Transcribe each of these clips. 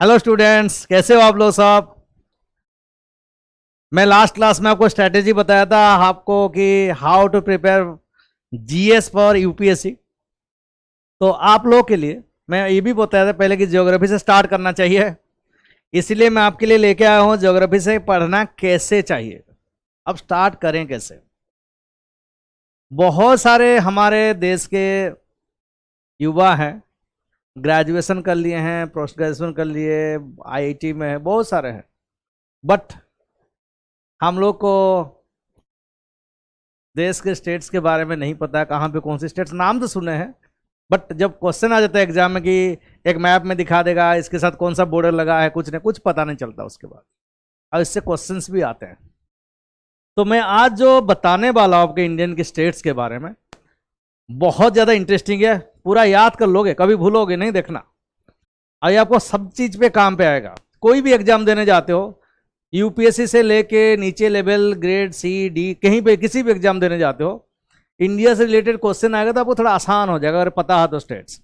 Hello students, कैसे हो आप लोग सब। मैं लास्ट क्लास में आपको स्ट्रेटेजी बताया था आपको कि how to prepare GS for UPSC. तो आप लोग के लिए मैं ये भी बताया था पहले कि ज्योग्राफी से स्टार्ट करना चाहिए, इसलिए मैं आपके लिए लेके आया हूं ज्योग्राफी से पढ़ना कैसे चाहिए। अब स्टार्ट करें कैसे। बहुत सारे हमारे देश के युवा हैं, ग्रेजुएशन कर लिए हैं, पोस्ट ग्रेजुएशन कर लिए, आईआईटी में है, बहुत सारे हैं। बट हम लोग को देश के स्टेट्स के बारे में नहीं पता, कहाँ पे कौन से स्टेट्स नाम तो सुने हैं, बट जब क्वेश्चन आ जाता है एग्जाम में कि एक मैप में दिखा देगा इसके साथ कौन सा बॉर्डर लगा है, कुछ नहीं, कुछ पता नहीं चलता उसके बाद। और इससे क्वेश्चंस भी आते हैं। तो मैं आज जो बताने वाला हूं आपके इंडियन के स्टेट्स के बारे में, बहुत ज़्यादा इंटरेस्टिंग है। पूरा याद कर लोगे, कभी भूलोगे नहीं, देखना। और ये आपको सब चीज़ पे काम पे आएगा। कोई भी एग्जाम देने जाते हो, यूपीएससी से लेके नीचे लेवल ग्रेड सी डी, कहीं पे किसी भी एग्जाम देने जाते हो, इंडिया से रिलेटेड क्वेश्चन आएगा तो आपको थोड़ा आसान हो जाएगा अगर पता है तो स्टेट्स।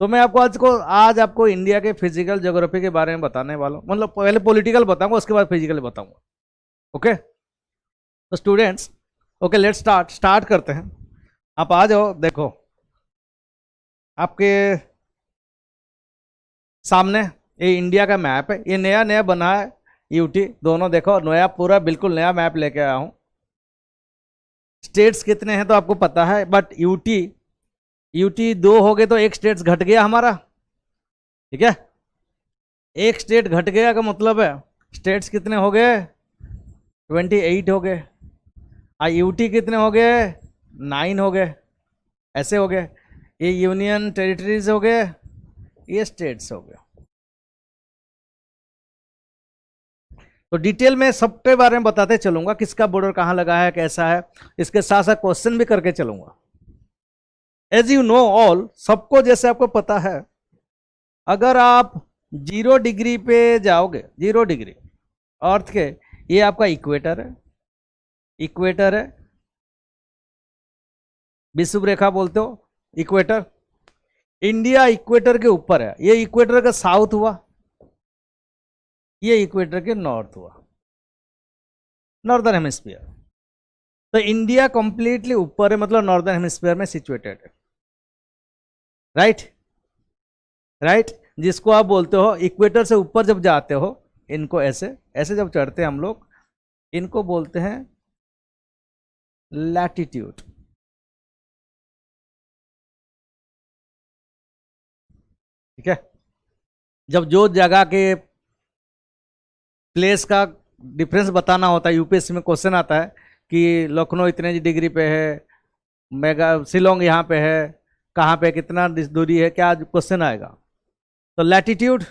तो मैं आपको आज आपको इंडिया के फिजिकल ज्योग्राफी के बारे में बताने वाला हूँ। मतलब पहले पॉलिटिकल बताऊंगा, उसके बाद फिजिकल बताऊंगा। ओके तो स्टूडेंट्स, ओके लेट्स स्टार्ट करते हैं। आप आ जाओ, देखो आपके सामने ये इंडिया का मैप है। ये नया नया बना है, यूटी दोनों देखो, नया पूरा बिल्कुल नया मैप लेके आया हूं। स्टेट्स कितने हैं तो आपको पता है, बट यूटी यूटी दो हो गए तो एक स्टेट्स घट गया हमारा। ठीक है, एक स्टेट घट गया का मतलब है स्टेट्स कितने हो गए, 28 हो गए। और यूटी कितने हो गए, 9 हो गए। ऐसे हो गए। ये यूनियन टेरिटरीज हो गए, ये स्टेट्स हो गए। तो डिटेल में सबके बारे में बताते चलूंगा, किसका बॉर्डर कहां लगा है, कैसा है। इसके साथ साथ क्वेश्चन भी करके चलूंगा। एज यू नो ऑल, सबको जैसे आपको पता है, अगर आप 0 डिग्री पे जाओगे, 0 डिग्री अर्थ के, ये आपका इक्वेटर है। इक्वेटर है, विषुव रेखा बोलते हो इक्वेटर। इंडिया इक्वेटर के ऊपर है। ये इक्वेटर का साउथ हुआ, ये इक्वेटर के नॉर्थ हुआ, नॉर्दर्न हेमिस्फीयर। तो इंडिया कंप्लीटली ऊपर है, मतलब नॉर्दर्न हेमिस्फीयर में सिचुएटेड है। राइट राइट, जिसको आप बोलते हो इक्वेटर से ऊपर जब जाते हो, इनको ऐसे ऐसे जब चढ़ते हैं हम लोग, इनको बोलते हैं लैटिट्यूड। ठीक है, जब जो जगह के प्लेस का डिफरेंस बताना होता है, यूपीएससी में क्वेश्चन आता है कि लखनऊ इतने डिग्री पे है, मेगा शिलोंग यहाँ पे है, कहाँ पे कितना दूरी है, क्या क्वेश्चन आएगा। तो लैटिट्यूड,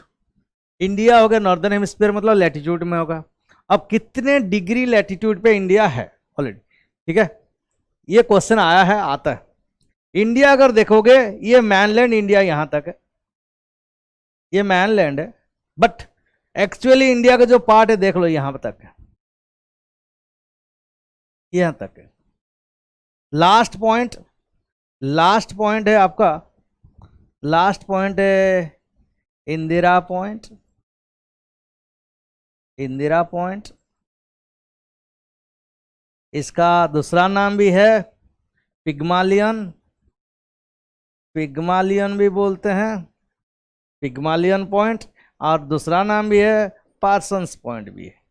इंडिया हो गया नॉर्दर्न हेमिस्फीयर, मतलब लैटिट्यूड में होगा। अब कितने डिग्री लैटिट्यूड पे इंडिया है ऑलरेडी, ठीक है, ये क्वेश्चन आया है, आता है। इंडिया अगर देखोगे, ये मैनलैंड इंडिया यहां तक है, ये मैनलैंड है। बट एक्चुअली इंडिया का जो पार्ट है देख लो, यहां तक है, यहां तक है। लास्ट पॉइंट, लास्ट पॉइंट है आपका, लास्ट पॉइंट है इंदिरा पॉइंट। इंदिरा पॉइंट, इसका दूसरा नाम भी है पिग्मालियन, पिग्मालियन भी बोलते हैं, पिग्मालियन पॉइंट। और दूसरा नाम भी है पार्सन्स पॉइंट भी है।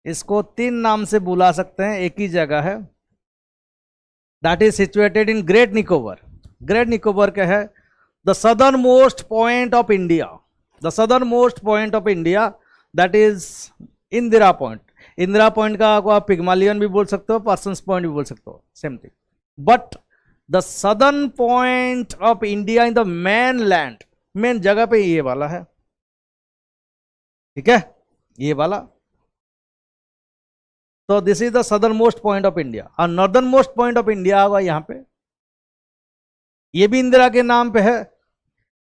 इसको 3 नाम से बुला सकते हैं, एक ही जगह है। That is situated in great Nicobar. Great Nicobar क्या है, the southern most point of India, the southern most point of India, that is Indira point. Indira point का आप पिग्मालियन भी बोल सकते हो, पार्सन्स पॉइंट भी बोल सकते हो, same thing. But the southern point of India in the main land, main जगह पे ये वाला है। ठीक है, ये वाला। तो this is the southern most point of India. और northern most point of India होगा यहां पे, ये भी इंदिरा के नाम पे है,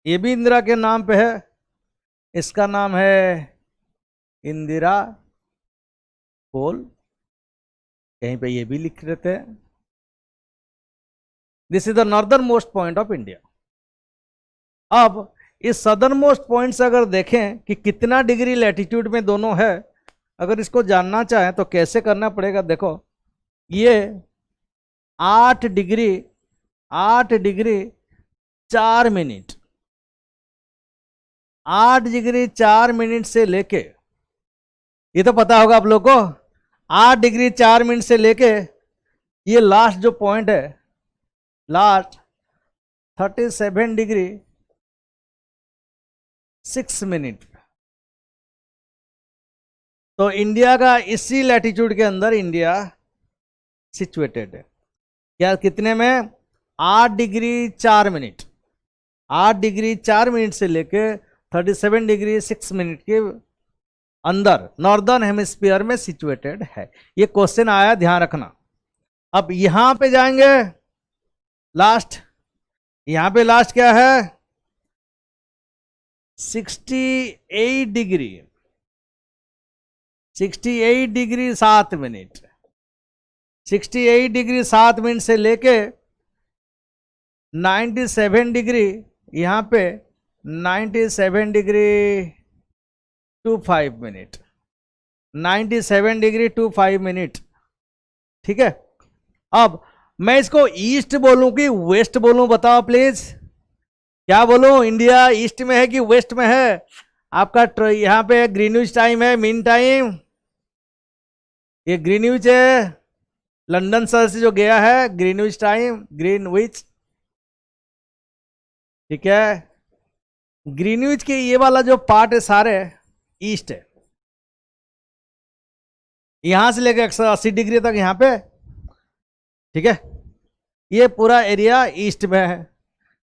ये भी इंदिरा के नाम पे है। इसका नाम है इंदिरा पोल, कहीं पे ये भी लिख देते हैं। This is the northern most point of India. अब इस सदर्न मोस्ट पॉइंट से अगर देखें कि कितना डिग्री लैटिट्यूड में दोनों है, अगर इसको जानना चाहें तो कैसे करना पड़ेगा। देखो ये 8 डिग्री 4 मिनट, 8 डिग्री 4 मिनट से लेके, ये तो पता होगा आप लोग को, 8 डिग्री 4 मिनट से लेके ये लास्ट जो पॉइंट है, लास्ट 37 डिग्री 6 मिनट। तो इंडिया का इसी लैटिट्यूड के अंदर इंडिया सिचुएटेड है। क्या कितने में? 8 डिग्री 4 मिनट, 8 डिग्री 4 मिनट से लेके 37 डिग्री 6 मिनट के अंदर नॉर्दर्न हेमिस्फीयर में सिचुएटेड है। ये क्वेश्चन आया, ध्यान रखना। अब यहां पे जाएंगे, लास्ट, यहां पे लास्ट क्या है? 68 डिग्री 7 मिनट, 68 डिग्री 7 मिनट से लेके 97 डिग्री, यहां पे 97 डिग्री 25 मिनट, 97 डिग्री 25 मिनट। ठीक है, अब मैं इसको ईस्ट बोलूं कि वेस्ट बोलूं, बताओ प्लीज। क्या बोलूं? इंडिया ईस्ट में है कि वेस्ट में है? आपका यहां पे ग्रीनविच टाइम है, मीन टाइम, ये ग्रीनविच है, लंदन शहर से जो गया है ग्रीनविच टाइम, ग्रीनविच। ठीक है, ग्रीनविच के ये वाला जो पार्ट है सारे ईस्ट है, यहां से लेकर 180 डिग्री तक यहां पे। ठीक है, ये पूरा एरिया ईस्ट में है।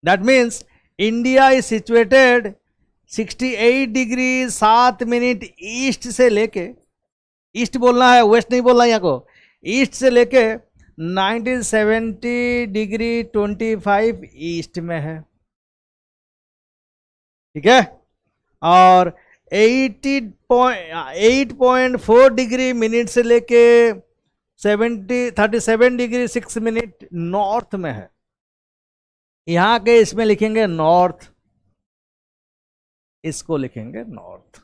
That means India is situated 68 degree 7 minute east से लेके, ईस्ट बोलना है, वेस्ट नहीं बोलना यहाँ को, ईस्ट से लेके 1970 डिग्री 25 ईस्ट में है। ठीक है, और 8.4 डिग्री मिनट से लेके 37 डिग्री 6 मिनट नॉर्थ में है। यहां के इसमें लिखेंगे नॉर्थ, इसको लिखेंगे north.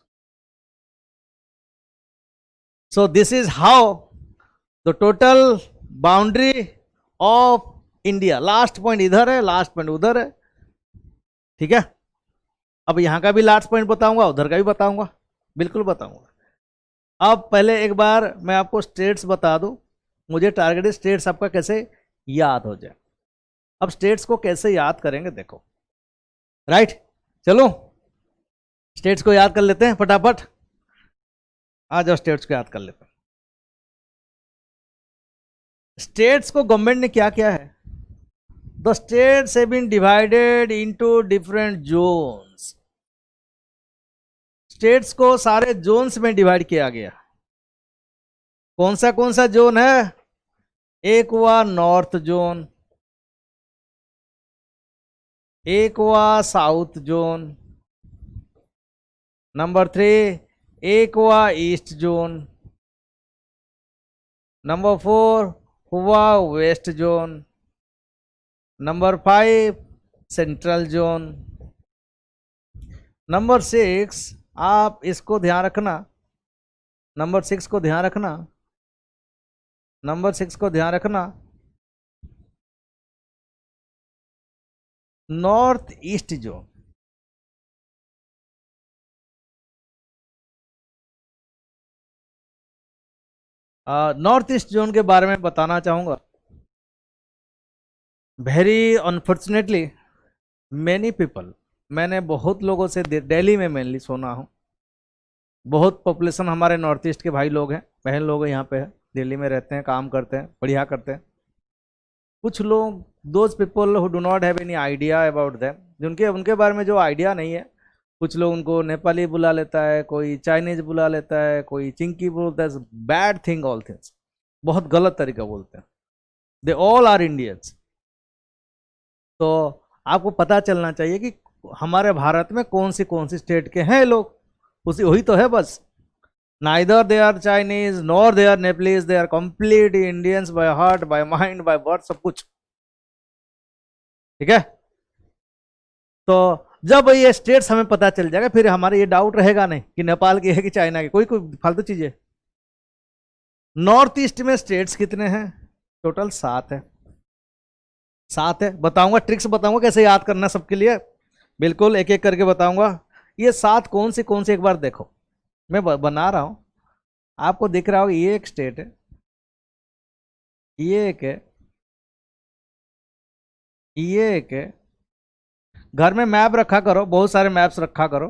So this is how the total boundary of India. Last point इधर है, लास्ट पॉइंट उधर है। ठीक है, अब यहां का भी लास्ट पॉइंट बताऊंगा, उधर का भी बताऊंगा, बिल्कुल बताऊंगा। अब पहले एक बार मैं आपको स्टेट्स बता दूं, मुझे टारगेटेड स्टेट्स आपका कैसे याद हो जाए। अब स्टेट्स को कैसे याद करेंगे देखो, राइट। चलो स्टेट्स को याद कर लेते हैं फटाफट, आ जाओ स्टेट्स को याद कर लेते हैं। स्टेट्स को गवर्नमेंट ने क्या किया है? The states have been divided into different zones. States को सारे जोन्स में डिवाइड किया गया। कौन सा जोन है? एक हुआ नॉर्थ जोन, एक हुआ साउथ जोन, नंबर 3 एक हुआ ईस्ट जोन, नंबर 4 हुआ west zone, number 5 central zone, number 6 आप इसको ध्यान रखना, नंबर 6 को ध्यान रखना, नंबर 6 को ध्यान रखना, north east zone. North east zone के बारे में बताना चाहूंगा। वेरी अनफॉर्चुनेटली मैनी पीपल, मैंने बहुत लोगों से दिल्ली में मेनली सुना हूँ, बहुत पॉपुलेशन हमारे नॉर्थ ईस्ट के भाई लोग हैं, बहन लोग यहाँ पे है, दिल्ली में रहते हैं, काम करते हैं, बढ़िया करते हैं। कुछ लोग, those people who do not have any idea about them, जिनके उनके बारे में जो आइडिया नहीं है, कुछ लोग उनको नेपाली बुला लेता है, कोई चाइनीज बुला लेता है, कोई चिंकी बोलता है, बैड थिंग ऑल थिंग्स, बहुत गलत तरीका बोलते हैं। They all are Indians. तो आपको पता चलना चाहिए कि हमारे भारत में कौन सी स्टेट के हैं लोग, उसी वही तो है बस। Neither they are Chinese nor they are Nepalese, they are complete Indians by heart, by mind, by birth, सब कुछ। ठीक है, तो जब ये स्टेट्स हमें पता चल जाएगा फिर हमारे ये डाउट रहेगा नहीं कि नेपाल की है कि चाइना की, कोई कोई फालतू चीज है। नॉर्थ ईस्ट में स्टेट्स कितने हैं? टोटल 7 है। 7 है। बताऊंगा, ट्रिक्स बताऊंगा कैसे याद करना सबके लिए, बिल्कुल एक एक करके बताऊंगा। ये 7 कौन सी एक बार देखो, मैं बना रहा हूं, आपको दिख रहा होगा। ये एक स्टेट है, ये एक है, ये एक है। घर में मैप रखा करो, बहुत सारे मैप्स रखा करो,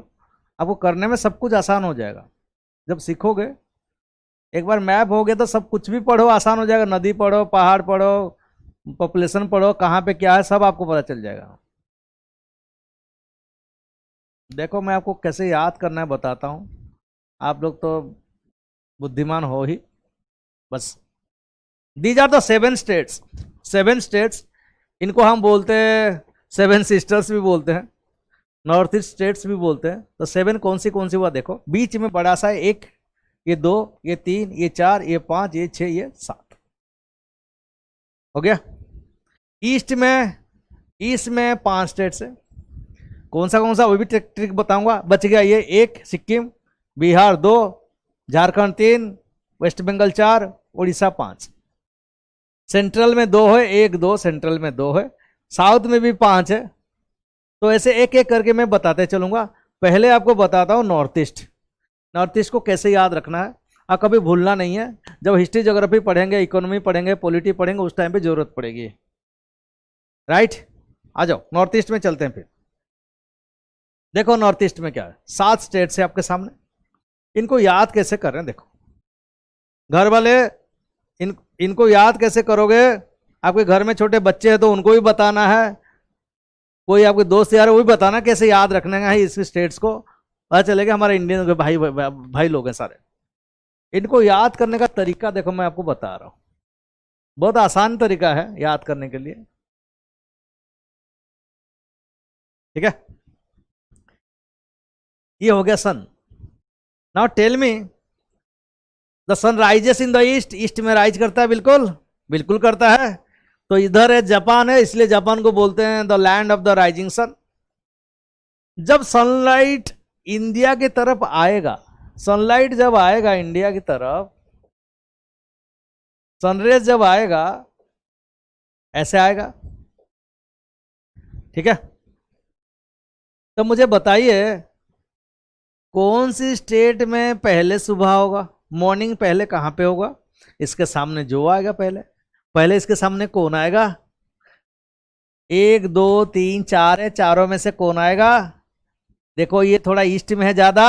आपको करने में सब कुछ आसान हो जाएगा। जब सीखोगे, एक बार मैप हो गया तो सब कुछ भी पढ़ो आसान हो जाएगा। नदी पढ़ो, पहाड़ पढ़ो, पॉपुलेशन पढ़ो, कहाँ पे क्या है सब आपको पता चल जाएगा। देखो मैं आपको कैसे याद करना है बताता हूँ, आप लोग तो बुद्धिमान हो ही। बस these are the 7 states. 7 states, इनको हम बोलते हैं 7 सिस्टर्स भी बोलते हैं, नॉर्थ ईस्ट स्टेट्स भी बोलते हैं। तो 7 कौन सी हुआ देखो, बीच में बड़ा सा 1, ये 2, ये 3, ये 4, ये 5, ये 6, ये 7 हो गया। ईस्ट में 5 स्टेट्स है। कौन सा वो भी ट्रिक बताऊंगा। बच गया ये 1 सिक्किम, बिहार 2, झारखंड 3, वेस्ट बंगाल 4, उड़ीसा 5। सेंट्रल में 2 है, 1 2 सेंट्रल में 2 है, साउथ में भी 5 है। तो ऐसे एक एक करके मैं बताते चलूंगा। पहले आपको बताता हूँ नॉर्थ ईस्ट। नॉर्थ ईस्ट को कैसे याद रखना है, और कभी भूलना नहीं है। जब हिस्ट्री ज्योग्राफी पढ़ेंगे, इकोनॉमी पढ़ेंगे, पॉलिटी पढ़ेंगे, उस टाइम पे जरूरत पड़ेगी। राइट, आ जाओ नॉर्थ ईस्ट में चलते हैं। फिर देखो नॉर्थ ईस्ट में क्या है, 7 स्टेट्स है आपके सामने। इनको याद कैसे कर रहे हैं देखो, घर वाले इनको याद कैसे करोगे। आपके घर में छोटे बच्चे हैं तो उनको भी बताना है, कोई आपके दोस्त यार वो भी बताना कैसे याद रखना है इस स्टेट्स को। पता चलेगा हमारे इंडियन के भाई लोग हैं सारे। इनको याद करने का तरीका देखो मैं आपको बता रहा हूं, बहुत आसान तरीका है याद करने के लिए। ठीक है, ये हो गया sun. Now tell me, the sun rises in the east. East में राइज करता है, बिल्कुल बिल्कुल करता है। तो इधर है जापान है, इसलिए जापान को बोलते हैं the land of the rising sun. जब सनलाइट इंडिया की तरफ आएगा, सनलाइट जब आएगा इंडिया की तरफ, सनरेज जब आएगा ऐसे आएगा। ठीक है, तो मुझे बताइए कौन सी स्टेट में पहले सुबह होगा, मॉर्निंग पहले कहां पे होगा। इसके सामने जो आएगा पहले इसके सामने कौन आएगा। 1 2 3 4 है, चारों में से कौन आएगा। देखो ये थोड़ा ईस्ट में है ज्यादा,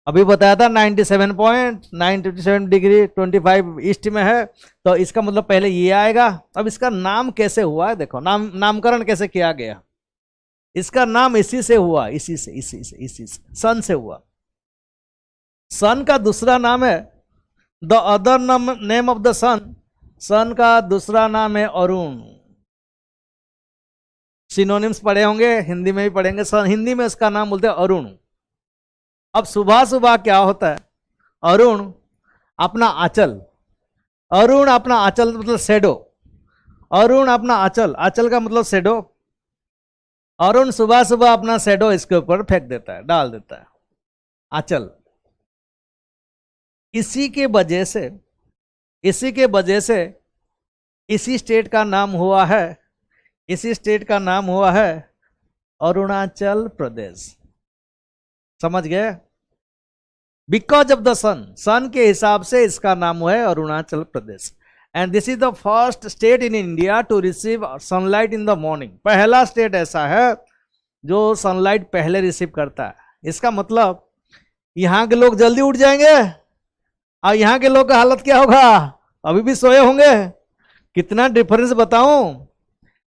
अभी बताया था 97.927 डिग्री 25 ईस्ट में है, तो इसका मतलब पहले ये आएगा। अब इसका नाम कैसे हुआ है देखो, नामकरण कैसे किया गया। इसका नाम इसी से हुआ, इसी से सन से हुआ। सन का दूसरा नाम है the other name of the sun. Sun का दूसरा नाम है अरुण। सिनोनिम्स पढ़े होंगे, हिंदी में भी पढ़ेंगे। सन हिंदी में इसका नाम बोलते हैं अरुण। अब सुबह सुबह क्या होता है, अरुण अपना आंचल, अरुण अपना आंचल मतलब शेडो, अरुण अपना आंचल, आंचल का मतलब शेडो। अरुण सुबह सुबह अपना शेडो इसके ऊपर फेंक देता है, डाल देता है, आंचल। इसी के वजह से इसी स्टेट का नाम हुआ है, इसी स्टेट का नाम हुआ है अरुणाचल प्रदेश। समझ गए, बिकॉज ऑफ द सन के हिसाब से इसका नाम है Arunachal Pradesh. And this is the first state in India to receive sunlight in the morning. पहला स्टेट ऐसा है जो सनलाइट पहले रिसीव करता है। इसका मतलब यहां के लोग जल्दी उठ जाएंगे और यहां के लोग का हालत क्या होगा, अभी भी सोए होंगे। कितना डिफरेंस बताऊं,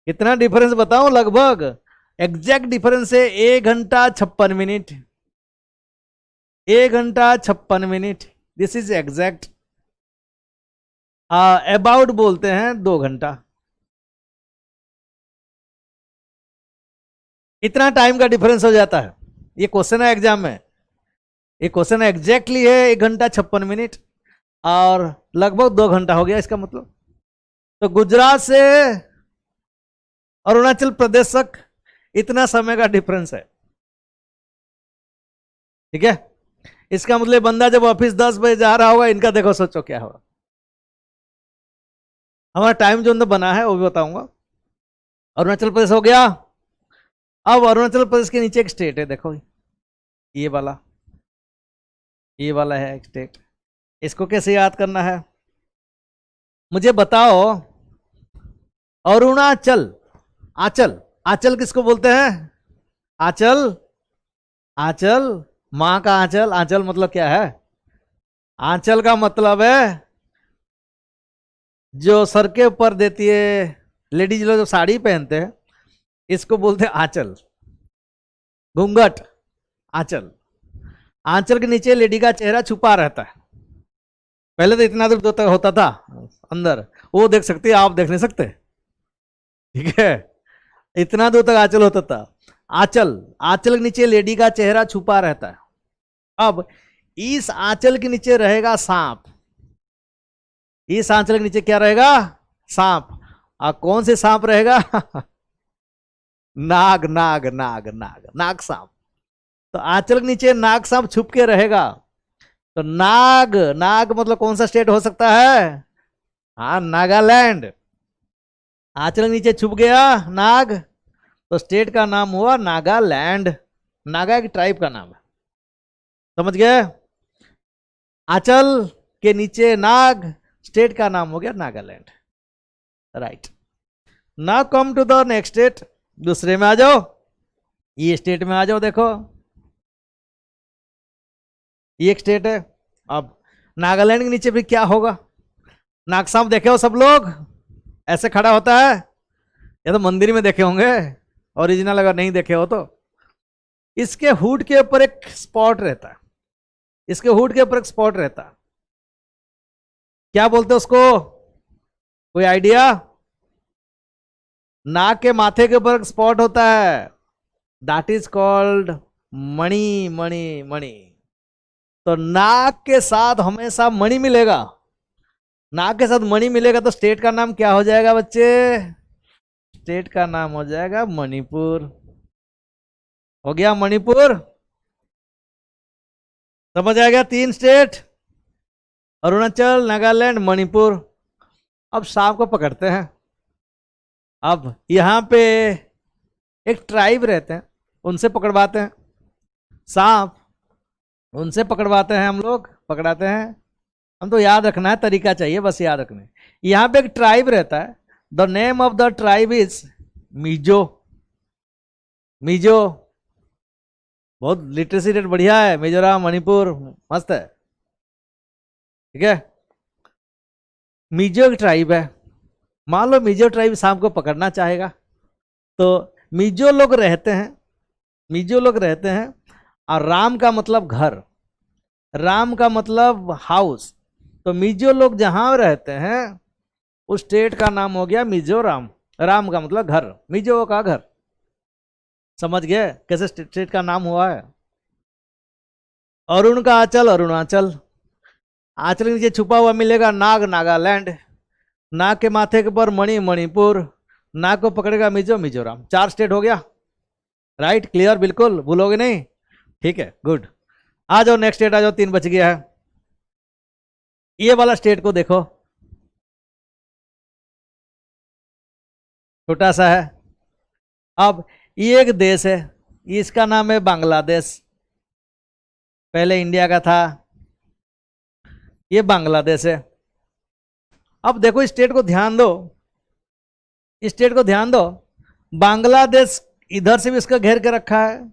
कितना डिफरेंस बताऊं, लगभग एग्जैक्ट डिफरेंस है 1 घंटा 56 मिनट, 1 घंटा 56 minute. This is exact. About बोलते हैं 2 घंटा। इतना टाइम का डिफरेंस हो जाता है। ये क्वेश्चन है एग्जाम में, ये क्वेश्चन एग्जैक्टली है 1 घंटा 56 मिनट और लगभग 2 घंटा हो गया इसका मतलब। तो गुजरात से अरुणाचल प्रदेश तक इतना समय का डिफरेंस है। ठीक है, इसका मतलब बंदा जब ऑफिस 10 बजे जा रहा होगा, इनका देखो सोचो क्या होगा। हमारा टाइम जोन तो बना है, वो भी बताऊंगा। अरुणाचल प्रदेश हो गया। अब अरुणाचल प्रदेश के नीचे एक स्टेट है, देखो ये वाला, ये वाला है एक स्टेट। इसको कैसे याद करना है मुझे बताओ। अरुणाचल, आंचल, आंचल किसको बोलते हैं? आंचल, आंचल, मां का आंचल। आंचल मतलब क्या है? आंचल का मतलब है जो सर के ऊपर देती है लेडीज लोग, जो साड़ी पहनते हैं, इसको बोलते हैं आंचल, घूंघट, आंचल। आंचल के नीचे लेडी का चेहरा छुपा रहता है। पहले तो इतना दूर तक होता था अंदर, वो देख सकती है, आप देख नहीं सकते। ठीक है, इतना दूर तक आंचल होता था। आंचल, आंचल के नीचे लेडी का चेहरा छुपा रहता है। अब इस आंचल के नीचे रहेगा सांप। इस आंचल के नीचे क्या रहेगा? सांप। कौन से सांप रहेगा? नाग, नाग, नाग, नाग, नाग सांप। तो आंचल के नीचे नाग सांप छुप के रहेगा। तो नाग, नाग मतलब कौन सा स्टेट हो सकता है? हाँ, नागालैंड। आंचल के नीचे छुप गया नाग, तो स्टेट का नाम हुआ नागालैंड। नागा एक ट्राइब का नाम है, समझ गए? आंचल के नीचे नाग, स्टेट का नाम हो गया Nagaland. Right, now come to the next state. दूसरे में आ जाओ, ये स्टेट में आ जाओ। देखो ये एक स्टेट है। अब नागालैंड के नीचे भी क्या होगा? नागसाप देखे हो सब लोग? ऐसे खड़ा होता है, या तो मंदिर में देखे होंगे ओरिजिनल, अगर नहीं देखे हो तो। इसके हुड के ऊपर एक स्पॉट रहता है, इसके हुड के ऊपर एक स्पॉट रहता है, क्या बोलते हैं उसको? कोई आइडिया? नाक के माथे के ऊपर एक स्पॉट होता है, दैट इज कॉल्ड मणि, मणि, मणि। तो नाक के साथ हमेशा मणि मिलेगा। नाक के साथ मणि मिलेगा तो स्टेट का नाम क्या हो जाएगा बच्चे? स्टेट का नाम हो जाएगा मणिपुर। हो गया मणिपुर। समझ आ गया? 3 स्टेट, अरुणाचल, नागालैंड, मणिपुर। अब सांप को पकड़ते हैं। अब यहां पे एक ट्राइब रहते हैं, उनसे पकड़वाते हैं सांप, उनसे पकड़वाते हैं हम लोग, पकड़ाते हैं हम। तो याद रखना है, तरीका चाहिए बस याद रखने। यहां पे एक ट्राइब रहता है, the name of the tribe is Mizo. Mizo, बहुत लिटरेसी रेट बढ़िया है, मिजोरम, मणिपुर, मस्त है। ठीक है, मिजो एक ट्राइब है। मान लो मिजो ट्राइब सांप को पकड़ना चाहेगा, तो मिजो लोग रहते हैं, मिजो लोग रहते हैं। और राम का मतलब घर, राम का मतलब हाउस। तो मिजो लोग जहां रहते हैं उस स्टेट का नाम हो गया मिजोरम। राम का मतलब घर, मिजो का घर। समझ गए कैसे स्टेट का नाम हुआ है? अरुण का आंचल, अरुणाचल। आंचल के नीचे छुपा हुआ मिलेगा नाग, नागालैंड। नाग के माथे के ऊपर मणि, मणिपुर। नाग को पकड़ेगा मिजो, मिजोरम। 4 स्टेट हो गया। राइट, क्लियर, बिल्कुल भूलोगे नहीं। ठीक है, गुड। आ जाओ नेक्स्ट स्टेट, आ जाओ, 3 बच गया है। ये वाला स्टेट को देखो, छोटा सा है। अब ये एक देश है, इसका नाम है बांग्लादेश। पहले इंडिया का था, ये बांग्लादेश है। अब देखो स्टेट को ध्यान दो, स्टेट को ध्यान दो। बांग्लादेश इधर से भी इसका घेर के रखा है,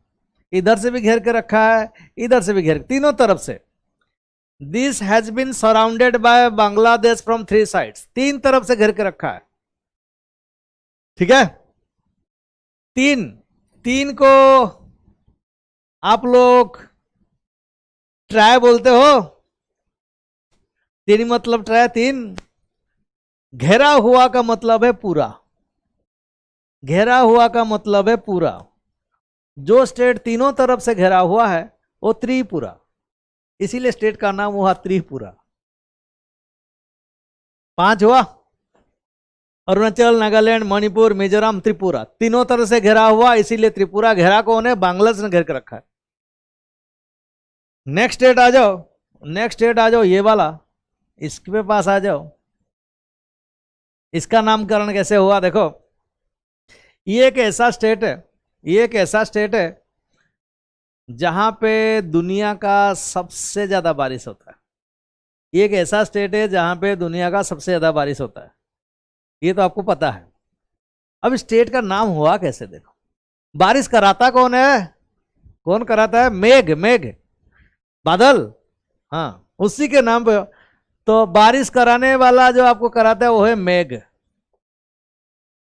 इधर से भी घेर के रखा है, इधर से भी घेर, तीनों तरफ से। This has been surrounded by Bangladesh from 3 sides. 3 तरफ से घेर के रखा है। ठीक है, 3 को आप लोग ट्राई बोलते हो। 3 मतलब ट्राई, 3। घेरा हुआ का मतलब है पूरा, घेरा हुआ का मतलब है पूरा। जो स्टेट तीनों तरफ से घेरा हुआ है वो त्रिपुरा, इसीलिए स्टेट का नाम हुआ त्रिपुरा। 5 हुआ। अरुणाचल, नागालैंड, मणिपुर, मिजोरम, त्रिपुरा, तीनों तरफ से घिरा हुआ, इसीलिए त्रिपुरा घेरा कौन है? बांग्लादेश ने घेर कर रखा है। नेक्स्ट स्टेट आ जाओ, नेक्स्ट स्टेट आ जाओ, ये वाला, इसके पास आ जाओ। इसका नामकरण कैसे हुआ देखो, ये एक ऐसा स्टेट है, ये एक ऐसा स्टेट है जहां पे दुनिया का सबसे ज्यादा बारिश होता है। ये एक ऐसा स्टेट है जहां पे दुनिया का सबसे ज्यादा बारिश होता है, ये तो आपको पता है। अब स्टेट का नाम हुआ कैसे देखो, बारिश कराता कौन है? कौन कराता है? मेघ, मेघ, बादल, हाँ, उसी के नाम पे। तो बारिश कराने वाला जो आपको कराता है वो है मेघ।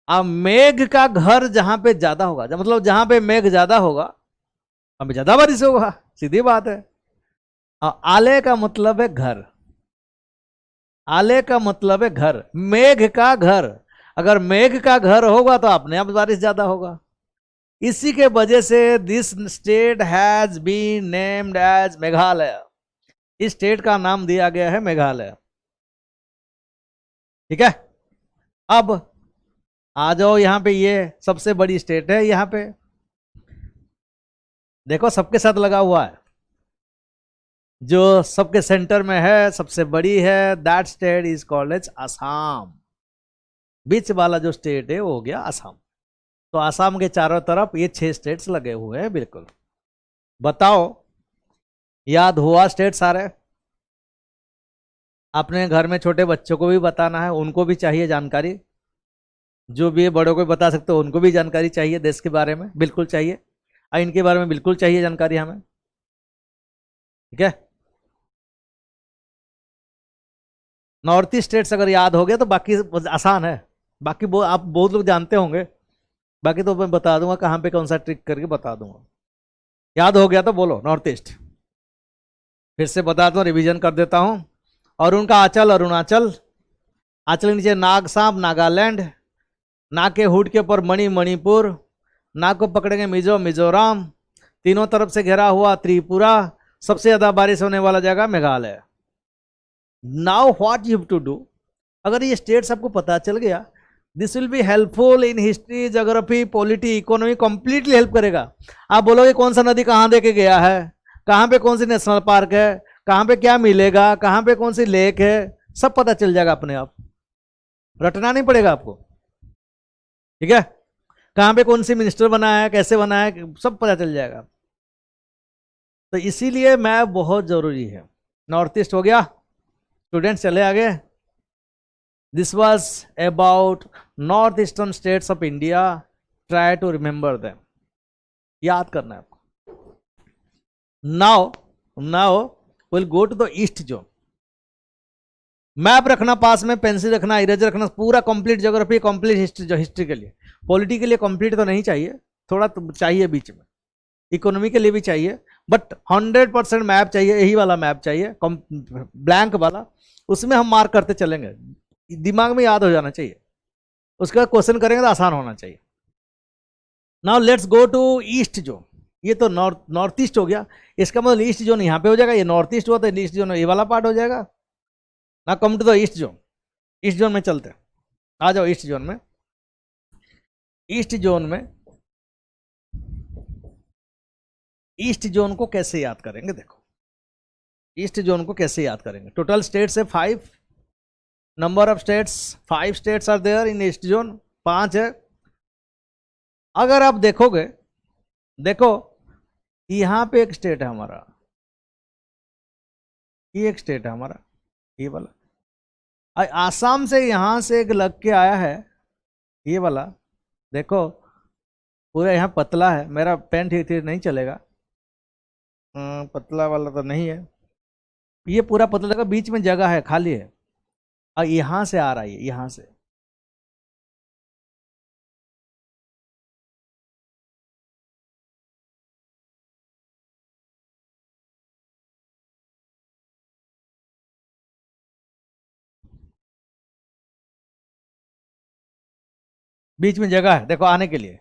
अब मेघ का घर जहां पे ज्यादा होगा, मतलब जहां पे मेघ ज्यादा होगा वहां पे ज्यादा बारिश होगा, सीधी बात है। और आले का मतलब है घर, आले का मतलब है घर, मेघ का घर। अगर मेघ का घर होगा तो अपने आप बारिश ज्यादा होगा। इसी के वजह से this state has been named as Meghalaya. इस स्टेट का नाम दिया गया है मेघालय। ठीक है, अब आ जाओ यहां पे, ये सबसे बड़ी स्टेट है। यहां पे देखो सबके साथ लगा हुआ है, जो सबके सेंटर में है, सबसे बड़ी है, that state is called as Assam. बीच वाला जो स्टेट है वो हो गया असम। तो असम के चारों तरफ ये 6 स्टेट्स लगे हुए हैं। बिल्कुल, बताओ याद हुआ स्टेट सारे? अपने घर में छोटे बच्चों को भी बताना है, उनको भी चाहिए जानकारी। जो भी है बड़ों को बता सकते हो, उनको भी जानकारी चाहिए देश के बारे में, बिल्कुल चाहिए। इनके बारे में बिल्कुल चाहिए जानकारी हमें। ठीक है, नॉर्थ ईस्ट स्टेट्स अगर याद हो गया तो बाकी आसान है। बाकी आप बहुत लोग जानते होंगे, बाकी तो मैं बता दूंगा कहाँ पे कौन सा ट्रिक करके बता दूंगा। याद हो गया तो बोलो नॉर्थ ईस्ट। फिर से बता दूं, रिवीजन कर देता हूं। और उनका आंचल अरुणाचल, आंचल के नीचे नाग सांप नागालैंड, नाग के हुड के ऊपर मणि मणिपुर, नाग को पकड़ेंगे मिजो मिजोरम, तीनों तरफ से घिरा हुआ त्रिपुरा, सबसे ज्यादा बारिश होने वाला जगह Meghalaya. Now what you have to do, अगर ये स्टेट्स आपको पता चल गया, this will be helpful in history, geography, polity, economy, completely help करेगा। आप बोलोगे कौन सा नदी कहाँ दे के गया है, कहाँ पे कौन सी नेशनल पार्क है, कहाँ पे क्या मिलेगा, कहाँ पे कौन सी लेक है, सब पता चल जाएगा अपने आप, रटना नहीं पड़ेगा आपको। ठीक है, कहाँ पे कौन सी मिनिस्टर बना है, कैसे बना है, सब पता चल जाएगा। तो इसीलिए मैप बहुत जरूरी है। नॉर्थ ईस्ट हो गया, स्टूडेंट्स चले आगे। This was about north eastern states of India, try to remember them, याद करना है आपको। Now now will go to the east zone. Map रखना पास में, पेंसिल रखना, इरेजर रखना, पूरा कंप्लीट ज्योग्राफी, कंप्लीट हिस्ट्री, जो हिस्ट्री के लिए, पॉलिटी के लिए कंप्लीट तो नहीं चाहिए, थोड़ा तो चाहिए बीच में, इकोनॉमी के लिए भी चाहिए, बट 100% मैप चाहिए, यही वाला मैप चाहिए, ब्लैंक वाला, उसमें हम मार्क करते चलेंगे, दिमाग में याद हो जाना चाहिए, उसका क्वेश्चन करेंगे तो आसान होना चाहिए। Now let's go to east zone. ये तो नॉर्थ ईस्ट हो गया, इसका मतलब ईस्ट जोन यहाँ पे हो जाएगा, ये नॉर्थ ईस्ट हुआ तो ईस्ट जोन ये वाला पार्ट हो जाएगा ना। Come to the east zone, east zone में चलते हैं, आ जाओ ईस्ट जोन में। ईस्ट जोन में, ईस्ट जोन को कैसे याद करेंगे देखो, ईस्ट जोन को कैसे याद करेंगे। टोटल स्टेट्स है 5, number of states 5 states are there in east zone, 5 है। अगर आप देखोगे, देखो यहां पे एक स्टेट है हमारा, ये एक स्टेट है हमारा, ये वाला, आसाम से यहां से एक लग के आया है, ये वाला देखो, पूरा यहाँ पतला है, मेरा पेन ठीक ठीक नहीं चलेगा, पतला वाला तो नहीं है, ये पूरा पतला का बीच में जगह है, खाली है, और यहां से आ रहा है, यहां से बीच में जगह है देखो आने के लिए।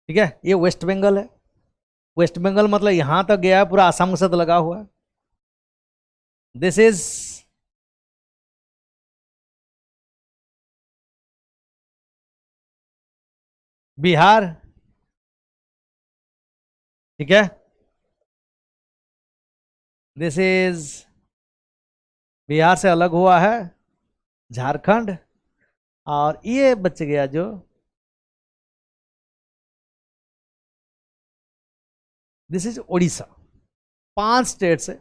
ठीक है, ये वेस्ट बंगाल है, वेस्ट बंगाल मतलब यहां तक गया है, पूरा आसाम के साथ लगा हुआ है। दिस इज बिहार, ठीक है, दिस इज बिहार से अलग हुआ है झारखंड, और ये बच गया जो दिस इज उड़ीसा। 5 स्टेट्स है,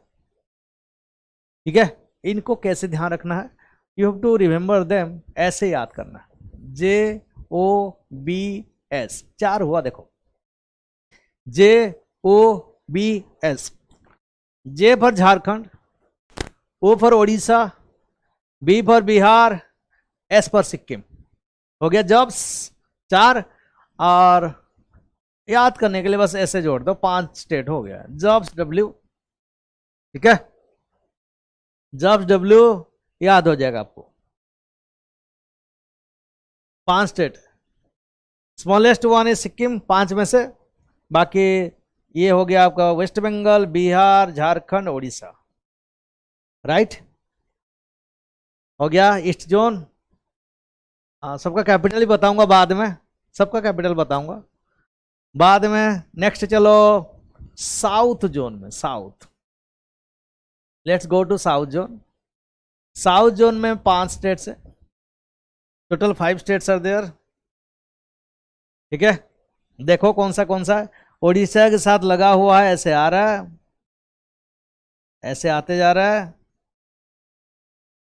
ठीक है। इनको कैसे ध्यान रखना है, you have to remember them, ऐसे याद करना है। जे ओ बी एस, 4 हुआ देखो, J O B S. J for Jharkhand, O for Orissa, B for Bihar, S for Sikkim. हो गया जॉब्स 4, और याद करने के लिए बस ऐसे जोड़ दो, 5 स्टेट हो गया। जॉब्स डब्ल्यू, ठीक है, जॉब्स डब्ल्यू याद हो जाएगा आपको। 5 state, smallest one is Sikkim 5 में से, बाकी ये हो गया आपका वेस्ट बंगाल, बिहार, झारखंड, उड़ीसा, राइट। हो गया ईस्ट जोन। सबका कैपिटल ही बताऊंगा बाद में, सबका कैपिटल बताऊंगा बाद में। नेक्स्ट चलो साउथ जोन में, south, let's go to south zone. South zone में 5 स्टेट्स है, टोटल 5 स्टेट्स आर देयर, ठीक है। देखो कौन सा है, उड़ीसा के साथ लगा हुआ है, ऐसे आ रहा है, ऐसे आते जा रहा है।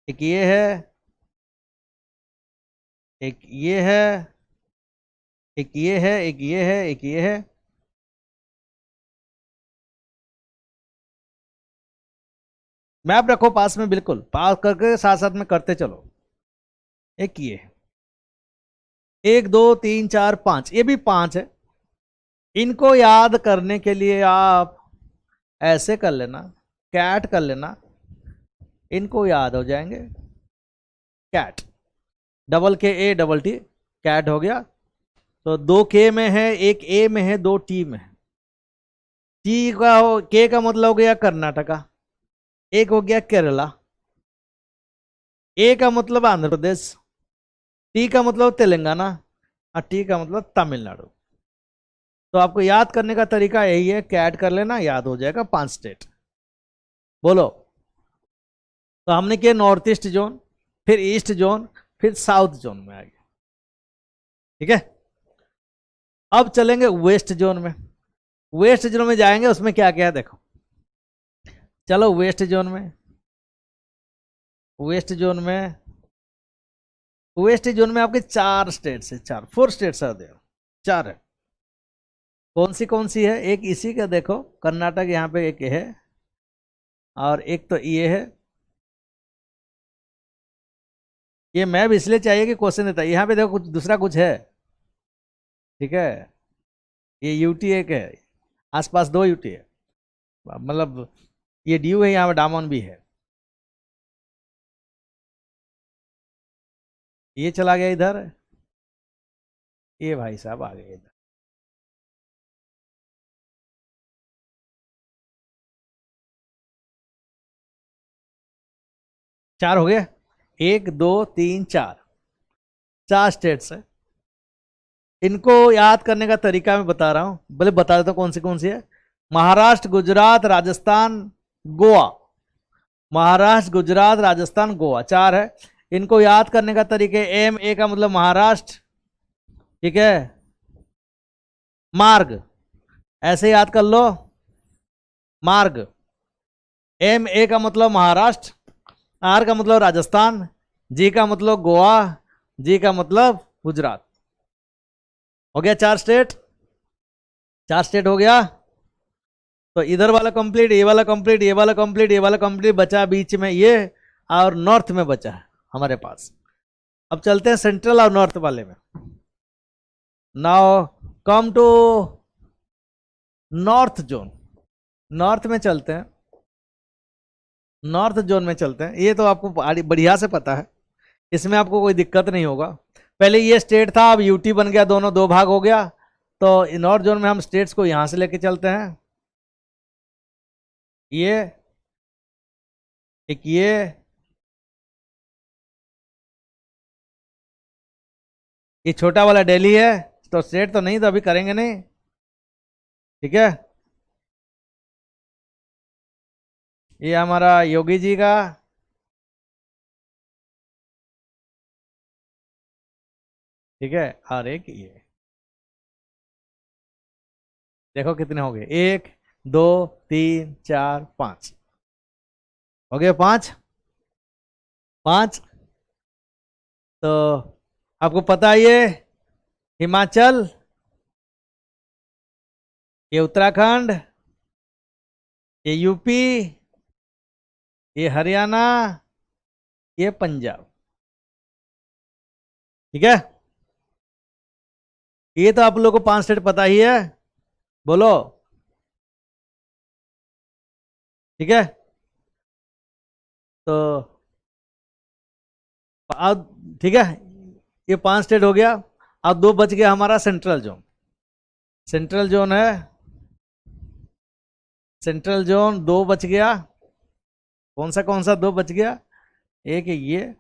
एक ये है, एक ये है, एक ये है, एक ये है, एक ये है। मैप रखो पास में, बिल्कुल पास करके साथ साथ में करते चलो। एक ये है, 1 2 3 4 5, ये भी 5 है। इनको याद करने के लिए आप ऐसे कर लेना, कैट कर लेना, इनको याद हो जाएंगे। कैट, डबल के ए डबल टी, कैट हो गया। तो 2 के में है, 1 ए में है, 2 टी में है। टी का हो, के का मतलब हो गया कर्नाटका, एक हो गया केरला, ए का मतलब आंध्र प्रदेश, टी का मतलब तेलंगाना, और टी का मतलब तमिलनाडु। तो आपको याद करने का तरीका यही है, कैट कर लेना, याद हो जाएगा 5 स्टेट। बोलो, तो हमने किया नॉर्थ ईस्ट जोन, फिर ईस्ट जोन, फिर साउथ जोन में आ गया, ठीक है। अब चलेंगे वेस्ट जोन में। वेस्ट जोन में जाएंगे, उसमें क्या क्या है देखो। चलो वेस्ट जोन में, वेस्ट जोन में, वेस्ट जोन में आपके 4 स्टेट्स है, 4 स्टेट्स आर देयर, 4 है। कौन सी है, एक इसी का देखो, कर्नाटक यहाँ पे एक है, और एक तो ये है। ये मैप इसलिए चाहिए कि क्वेश्चन देता है। यहाँ पे देखो कुछ दूसरा कुछ है, ठीक है। ये यूटी एक है, आसपास 2 यूटी है, मतलब ये ड्यू है, यहाँ पे डामन भी है। ये चला गया इधर, ये भाई साहब आ गए इधर। चार हो गए, 1 2 3 4, 4 स्टेट्स है। इनको याद करने का तरीका मैं बता रहा हूं, बोले बता देता हूं कौन सी है। महाराष्ट्र, गुजरात, राजस्थान, गोवा। महाराष्ट्र, गुजरात, राजस्थान, गोवा, 4 है। इनको याद करने का तरीके, एम ए का मतलब महाराष्ट्र, ठीक है, मार्ग, ऐसे याद कर लो, मार्ग। एम ए का मतलब महाराष्ट्र, आर का मतलब राजस्थान, जी का मतलब गोवा, जी का मतलब गुजरात। हो गया 4 स्टेट, 4 स्टेट हो गया। तो इधर वाला कंप्लीट, ये वाला कंप्लीट, ये वाला कंप्लीट, ये वाला कंप्लीट, बचा बीच में ये, और नॉर्थ में बचा है हमारे पास। अब चलते हैं सेंट्रल और नॉर्थ वाले में। Now come to north zone. North में चलते हैं, नॉर्थ जोन में चलते हैं। ये तो आपको बढ़िया से पता है, इसमें आपको कोई दिक्कत नहीं होगा। पहले ये स्टेट था, अब यूटी बन गया, दोनों 2 भाग हो गया। तो नॉर्थ जोन में हम स्टेट्स को यहां से लेके चलते हैं। ये एक, ये छोटा वाला दिल्ली है, तो स्टेट तो नहीं, तो अभी करेंगे नहीं, ठीक है। ये हमारा योगी जी का, ठीक है। और एक ये, देखो कितने हो गए, 1 2 3 4 5, हो गए 5 5। तो आपको पता है ये हिमाचल, ये उत्तराखंड, ये यूपी, ये हरियाणा, ये पंजाब, ठीक है। ये तो आप लोगों को 5 स्टेट पता ही है, बोलो, ठीक है। तो अब ठीक है, ये 5 स्टेट हो गया। अब 2 बच गया हमारा सेंट्रल जोन। सेंट्रल जोन है, सेंट्रल जोन 2 बच गया। कौन सा 2 बच गया? एक है ये,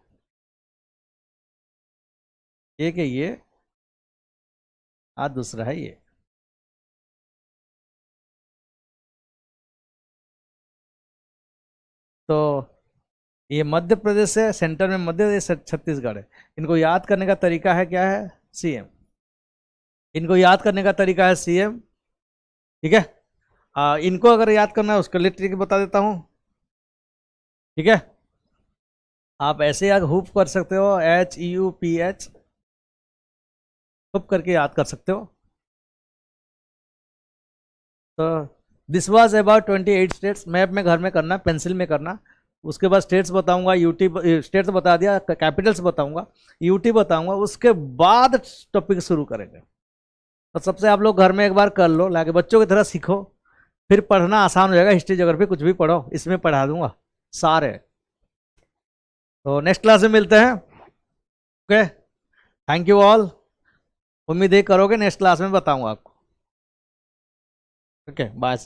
एक है ये, और दूसरा है ये। तो ये मध्य प्रदेश है, सेंटर में मध्य प्रदेश, छत्तीसगढ़ है। इनको याद करने का तरीका है क्या है? सीएम। इनको याद करने का तरीका है सीएम, ठीक है। इनको अगर याद करना है उसके लिए ट्रिक बता देता हूं, ठीक है। आप ऐसे याद हुप कर सकते हो, HUPH, हुप करके याद कर सकते हो। तो this was about 28 states. Map में घर में करना, पेंसिल में करना। उसके बाद स्टेट्स बताऊंगा, यूटी स्टेट्स बता दिया, कैपिटल्स बताऊंगा, यूटी बताऊंगा, उसके बाद टॉपिक शुरू करेंगे। तो सबसे आप लोग घर में एक बार कर लो, लाके बच्चों की तरह सीखो, फिर पढ़ना आसान हो जाएगा। हिस्ट्री ज्योग्राफी कुछ भी पढ़ो, इसमें पढ़ा दूंगा सारे। तो नेक्स्ट क्लास में मिलते हैं, ओके। Thank you all. उम्मीद है करोगे, नेक्स्ट क्लास में बताऊंगा आपको, ओके बाय।